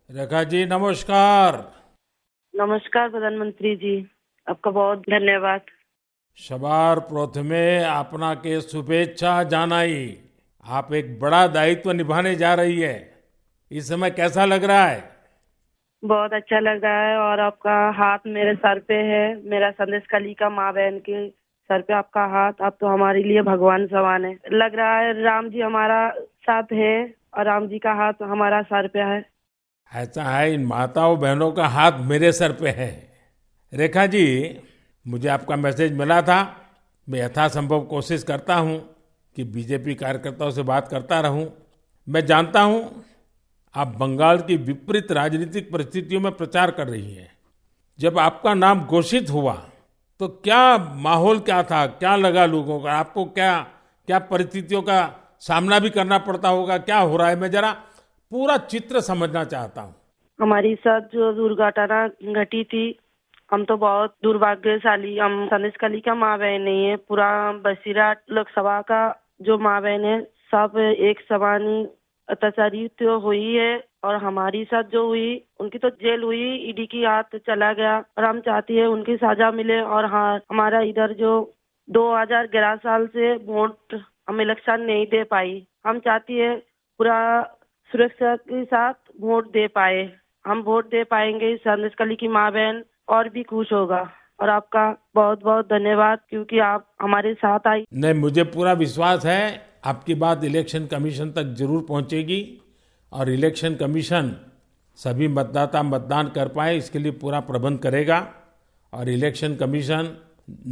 रेखा जी नमस्कार। नमस्कार प्रधानमंत्री जी। आपका बहुत धन्यवाद। सबार प्रथमे आपनाके शुभेच्छा जानाई। आप एक बड़ा दायित्व निभाने जा रही है। इस समय कैसा लग रहा है? बहुत अच्छा लग रहा है और आपका हाथ मेरे सर पे है। मेरा संदेश कली का माँ बहन के सर पे आपका हाथ। आप तो हमारे लिए भगवान समान है। लग रहा है राम जी हमारा साथ है और राम जी का हाथ हमारा सर पे है। ऐसा है, इन माताओं बहनों का हाथ मेरे सर पे है। रेखा जी, मुझे आपका मैसेज मिला था। मैं यथासंभव कोशिश करता हूँ कि बीजेपी कार्यकर्ताओं से बात करता रहूं। मैं जानता हूँ आप बंगाल की विपरीत राजनीतिक परिस्थितियों में प्रचार कर रही हैं। जब आपका नाम घोषित हुआ तो क्या माहौल क्या था, क्या लगा लोगों का? आपको क्या क्या परिस्थितियों का सामना भी करना पड़ता होगा? क्या हो रहा है, मैं जरा पूरा चित्र समझना चाहता हूँ। हमारी साथ जो दुर्घटना घटी थी, हम तो बहुत दुर्भाग्यशाली। हम संदेश कली का माँ बहन नहीं है, पूरा बसीरा लोकसभा का जो माँ बहन है सब एक समान ही अत्याचारी तो हुई है। और हमारी साथ जो हुई उनकी तो जेल हुई, ईडी की हाथ चला गया और हम चाहती है उनकी सजा मिले। और हाँ, हमारा इधर जो 2011 साल से वोट हम इलेक्शन नहीं दे पाई, हम चाहती है पूरा सुरक्षा के साथ वोट दे पाए। हम वोट दे पाएंगे, संदेश कली की माँ बहन और भी खुश होगा। और आपका बहुत बहुत धन्यवाद क्योंकि आप हमारे साथ आई। नहीं, मुझे पूरा विश्वास है आपकी बात इलेक्शन कमीशन तक जरूर पहुंचेगी और इलेक्शन कमीशन सभी मतदाता मतदान कर पाए इसके लिए पूरा प्रबंध करेगा। और इलेक्शन कमीशन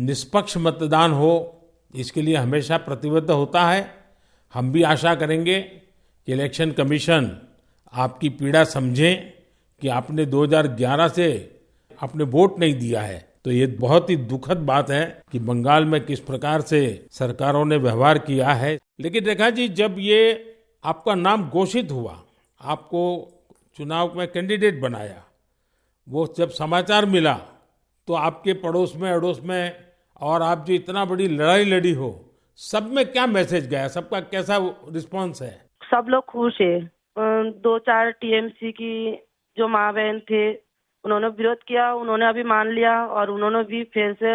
निष्पक्ष मतदान हो इसके लिए हमेशा प्रतिबद्ध होता है। हम भी आशा करेंगे कि इलेक्शन कमीशन आपकी पीड़ा समझे कि आपने 2011 से आपने वोट नहीं दिया है। तो ये बहुत ही दुखद बात है कि बंगाल में किस प्रकार से सरकारों ने व्यवहार किया है। लेकिन रेखा जी, जब ये आपका नाम घोषित हुआ, आपको चुनाव में कैंडिडेट बनाया, वो जब समाचार मिला तो आपके पड़ोस में अड़ोस में और आप जो इतना बड़ी लड़ाई लड़ी हो, सब में क्या मैसेज गया? सबका कैसा रिस्पॉन्स है? सब लोग खुश है। दो चार टीएमसी की जो माँ बहन थे उन्होंने विरोध किया, उन्होंने अभी मान लिया और उन्होंने भी फिर से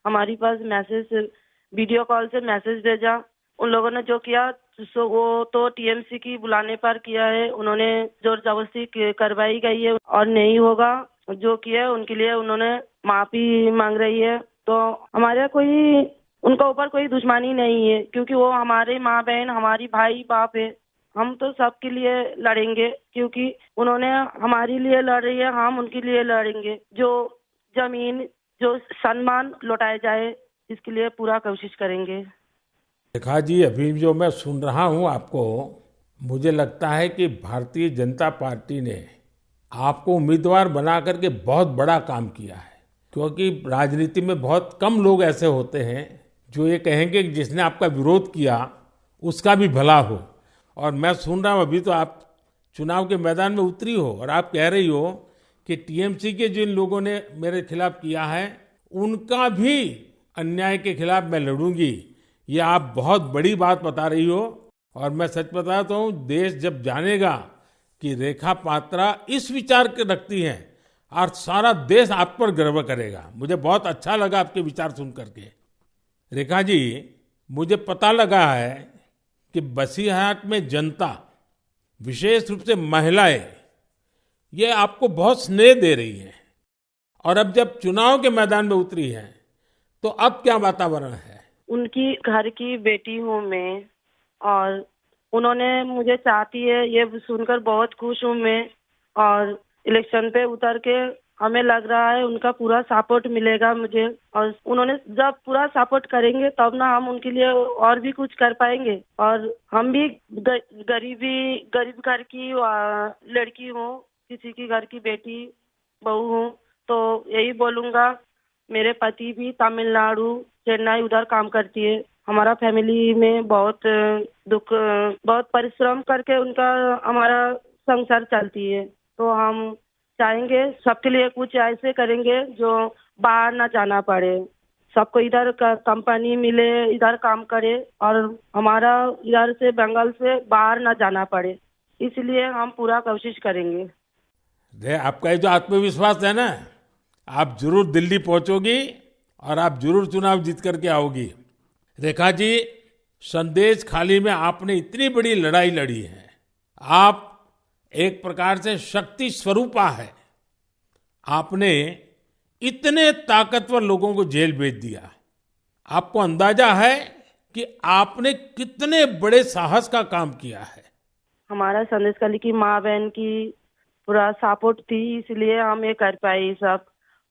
हमारी पास मैसेज वीडियो कॉल से मैसेज भेजा। उन लोगों ने जो किया सो वो तो टीएमसी की बुलाने पर किया है। उन्होंने जोर जबरदस्ती करवाई गई है और नहीं होगा जो किया है उनके लिए उन्होंने माफी मांग रही है। तो हमारे कोई उनका ऊपर कोई दुश्मनी नहीं है क्योंकि वो हमारे माँ बहन हमारी भाई बाप है। हम तो सबके लिए लड़ेंगे क्योंकि उन्होंने हमारे लिए लड़ रही है, हम उनके लिए लड़ेंगे। जो जमीन जो सम्मान लौटाया जाए इसके लिए पूरा कोशिश करेंगे। रेखा जी, अभी जो मैं सुन रहा हूं आपको, मुझे लगता है कि भारतीय जनता पार्टी ने आपको उम्मीदवार बना करके बहुत बड़ा काम किया है। क्योंकि राजनीति में बहुत कम लोग ऐसे होते हैं जो ये कहेंगे कि जिसने आपका विरोध किया उसका भी भला हो। और मैं सुन रहा हूं अभी तो आप चुनाव के मैदान में उतरी हो और आप कह रही हो कि टीएमसी के जिन लोगों ने मेरे खिलाफ किया है उनका भी अन्याय के खिलाफ मैं लड़ूंगी। ये आप बहुत बड़ी बात बता रही हो। और मैं सच बताता हूँ, देश जब जानेगा कि रेखा पात्रा इस विचार के रखती हैं और सारा देश आप पर गर्व करेगा। मुझे बहुत अच्छा लगा आपके विचार सुन करके। रेखा जी, मुझे पता लगा है कि बसीरहाट में जनता, विशेष रूप से महिलाएं, ये आपको बहुत स्नेह दे रही हैं। और अब जब चुनाव के मैदान में उतरी हैं तो अब क्या वातावरण है? उनकी घर की बेटी हूँ मैं और उन्होंने मुझे चाहती है ये सुनकर बहुत खुश हूँ मैं। और इलेक्शन पे उतर के हमें लग रहा है उनका पूरा सपोर्ट मिलेगा मुझे। और उन्होंने जब पूरा सपोर्ट करेंगे तब ना हम उनके लिए और भी कुछ कर पाएंगे। और हम भी गरीब घर की लड़की हूँ, किसी की घर की बेटी बहू हूँ। तो यही बोलूंगा, मेरे पति भी तमिलनाडु चेन्नई उधर काम करती है। हमारा फैमिली में बहुत दुख, बहुत परिश्रम करके उनका हमारा संसार चलती है। तो हम चाहेंगे सबके लिए कुछ ऐसे करेंगे जो बाहर ना जाना पड़े, सबको इधर का कंपनी मिले, इधर काम करे और हमारा इधर से बंगाल से बाहर ना जाना पड़े। इसलिए हम पूरा कोशिश करेंगे। आपका ये जो आत्मविश्वास है ना, आप जरूर दिल्ली पहुंचोगी और आप जरूर चुनाव जीत करके आओगी। रेखा जी, संदेश खाली में आपने इतनी बड़ी लड़ाई लड़ी है। आप एक प्रकार से शक्ति स्वरूपा है। आपने इतने ताकतवर लोगों को जेल भेज दिया। आपको अंदाजा है कि आपने कितने बड़े साहस का काम किया है। हमारा संदेशखाली की माँ बहन की पूरा सपोर्ट थी, इसलिए हम ये कर पाए ये सब।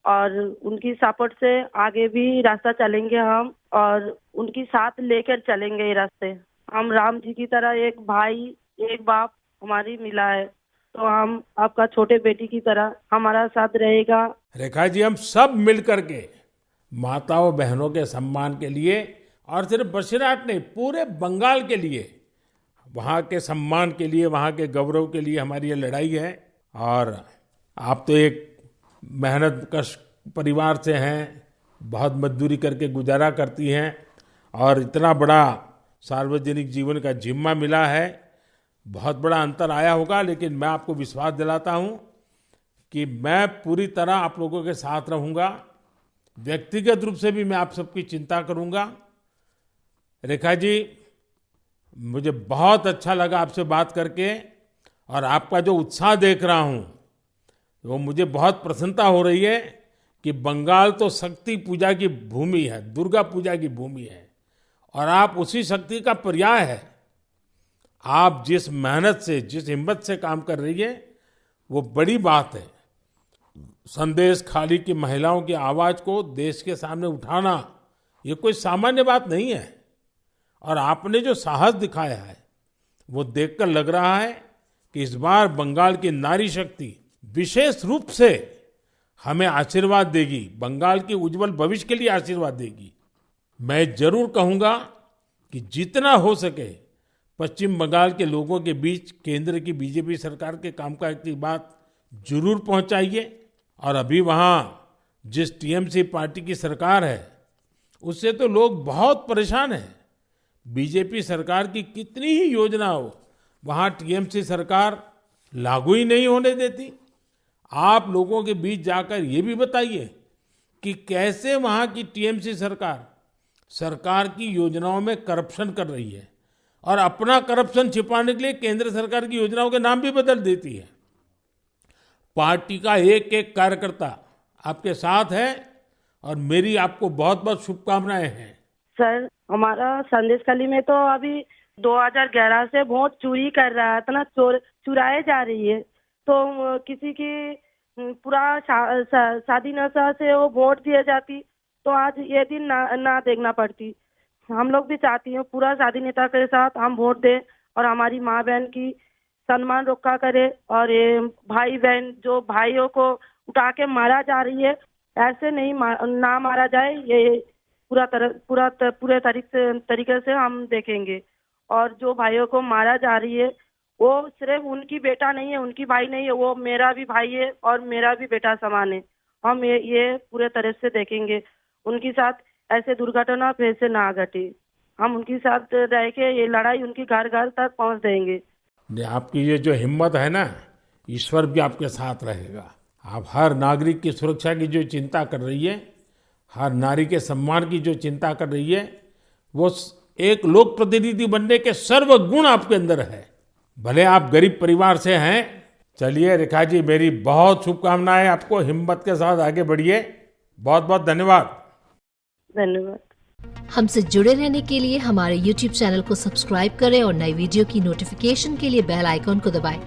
और उनकी सपोर्ट से आगे भी रास्ता चलेंगे हम, और उनकी साथ लेकर चलेंगे ये रास्ते। हम राम जी की तरह एक भाई एक बाप हमारी मिला है, तो हम आपका छोटे बेटी की तरह हमारा साथ रहेगा। रेखा जी, हम सब मिलकर के माताओं बहनों के सम्मान के लिए, और सिर्फ बसीरहाट नहीं, पूरे बंगाल के लिए, वहाँ के सम्मान के लिए, वहाँ के गौरव के लिए हमारी ये लड़ाई है। और आप तो एक मेहनत कश परिवार से हैं, बहुत मजदूरी करके गुजारा करती हैं, और इतना बड़ा सार्वजनिक जीवन का जिम्मा मिला है। बहुत बड़ा अंतर आया होगा, लेकिन मैं आपको विश्वास दिलाता हूँ कि मैं पूरी तरह आप लोगों के साथ रहूँगा। व्यक्तिगत रूप से भी मैं आप सबकी चिंता करूँगा। रेखा जी, मुझे बहुत अच्छा लगा आपसे बात करके, और आपका जो उत्साह देख रहा हूँ वो मुझे बहुत प्रसन्नता हो रही है कि बंगाल तो शक्ति पूजा की भूमि है, दुर्गा पूजा की भूमि है, और आप उसी शक्ति का पर्याय है। आप जिस मेहनत से, जिस हिम्मत से काम कर रही है, वो बड़ी बात है। संदेश खाली की महिलाओं की आवाज को देश के सामने उठाना ये कोई सामान्य बात नहीं है। और आपने जो साहस दिखाया है वो देखकर लग रहा है कि इस बार बंगाल की नारी शक्ति विशेष रूप से हमें आशीर्वाद देगी, बंगाल के उज्जवल भविष्य के लिए आशीर्वाद देगी। मैं जरूर कहूंगा कि जितना हो सके पश्चिम बंगाल के लोगों के बीच केंद्र की बीजेपी सरकार के कामकाज की बात जरूर पहुंचाइए। और अभी वहां जिस टीएमसी पार्टी की सरकार है उससे तो लोग बहुत परेशान हैं। बीजेपी सरकार की कितनी ही योजना हो, वहां टीएमसी सरकार लागू ही नहीं होने देती। आप लोगों के बीच जाकर ये भी बताइए कि कैसे वहां की टीएमसी सरकार की योजनाओं में करप्शन कर रही है, और अपना करप्शन छिपाने के लिए केंद्र सरकार की योजनाओं के नाम भी बदल देती है। पार्टी का एक एक कार्यकर्ता आपके साथ है, और मेरी आपको बहुत बहुत शुभकामनाएं हैं। सर, हमारा संदेशखाली में तो अभी 2011 से वोट चोरी कर रहा है, इतना चुराए जा रही है। तो किसी की पूरा शादी नशा से वो वोट दिए जाती, तो आज ये दिन ना देखना पड़ती। हम लोग भी चाहती हैं पूरा शादी नेता के साथ हम वोट दें, और हमारी माँ बहन की सम्मान रक्षा करे। और ये भाई बहन जो भाइयों को उठा के मारा जा रही है, ऐसे नहीं ना मारा जाए, ये पूरे तरीके से हम देखेंगे। और जो भाइयों को मारा जा रही है वो सिर्फ उनकी बेटा नहीं है, उनकी भाई नहीं है, वो मेरा भी भाई है और मेरा भी बेटा समान है। हम ये पूरे तरह से देखेंगे, उनके साथ ऐसे दुर्घटना फिर से ना घटे। हम उनके साथ रह के ये लड़ाई उनकी घर घर तक पहुंच देंगे। आपकी ये जो हिम्मत है ना, ईश्वर भी आपके साथ रहेगा। आप हर नागरिक की सुरक्षा की जो चिंता कर रही है, हर नारी के सम्मान की जो चिंता कर रही है, वो एक लोक प्रतिनिधि बनने के सर्व गुण आपके अंदर है। भले आप गरीब परिवार से हैं। चलिए रेखा जी, मेरी बहुत शुभकामनाएं आपको, हिम्मत के साथ आगे बढ़िए। बहुत बहुत धन्यवाद। धन्यवाद। हमसे जुड़े रहने के लिए हमारे YouTube चैनल को सब्सक्राइब करें और नई वीडियो की नोटिफिकेशन के लिए बेल आइकॉन को दबाएं।